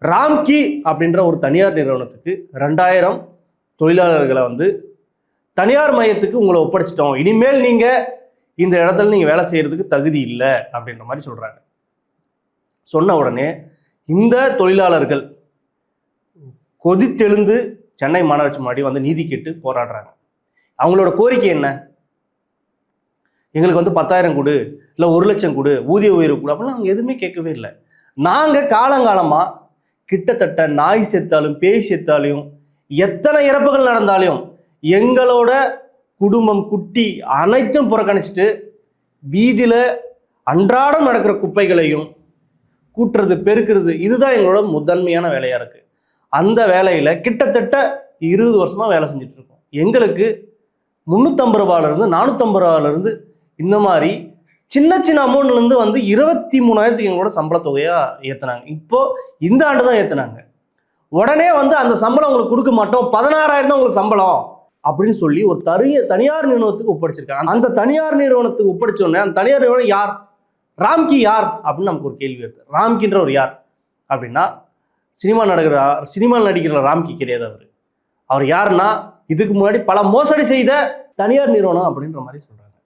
ராம்கி அப்படின்ற ஒரு தனியார் நிறுவனத்துக்கு 2000 தொழிலாளர்களை தனியார் மையத்துக்கு உங்களை ஒப்படைச்சிட்டோம், இனிமேல் நீங்க இந்த இடத்துல நீங்க வேலை செய்யறதுக்கு தகுதி இல்லை அப்படின்ற மாதிரி சொல்றாங்க. சொன்ன உடனே இந்த தொழிலாளர்கள் கொதித்தெழுந்து சென்னை மாநகராட்சி முன்னாடி நீதி கேட்டு போராடுறாங்க. அவங்களோட கோரிக்கை என்ன? எங்களுக்கு 10,000 கொடு, இல்லை 1,00,000 கொடு, ஊதிய உயர்வு கொடு அப்படிலாம் அவங்க எதுவுமே கேட்கவே இல்லை. நாங்கள் காலங்காலமாக கிட்டத்தட்ட நாய் செத்தாலும் பேய் செத்தாலையும் எத்தனை இறப்புகள் நடந்தாலும் எங்களோட குடும்பம் குட்டி அனைத்தும் புறக்கணிச்சிட்டு வீதியில் அன்றாடம் நடக்கிற குப்பைகளையும் கூட்டுறது பெருக்கிறது இதுதான் எங்களோட முதன்மையான வேலையாக இருக்குது. அந்த வேலையில் கிட்டத்தட்ட 20 வருஷமாக வேலை செஞ்சுட்டு இருக்கோம். எங்களுக்கு 350 ரூபாயிலிருந்து 450 ரூபாயிலிருந்து இந்த மாதிரி சின்ன சின்ன அமௌண்ட்லேருந்து 23,000 எங்களோட சம்பள தொகையாக ஏற்றுனாங்க. இப்போ இந்த ஆண்டு தான் ஏற்றுனாங்க. உடனே அந்த சம்பளம் உங்களுக்கு கொடுக்க மாட்டோம், 16,000 தான் உங்களுக்கு சம்பளம் அப்படின்னு சொல்லி ஒரு தனியார் நிறுவனத்துக்கு ஒப்படைச்சிருக்காங்க. அந்த தனியார் நிறுவனத்துக்கு ஒப்படைச்சோடனே அந்த தனியார் நிறுவனம் யார்? ராம்கி யார் அப்படின்னு நமக்கு ஒரு கேள்வி வருது. ராம்கின்ற ஒரு யார் அப்படின்னா சினிமா நடிக்கிற ராம்கி கிடையாது. அவர் யாருன்னா இதுக்கு முன்னாடி பல மோசடி செய்த தனியார் நிறுவனம் அப்படின்ற மாதிரி சொல்றாரு.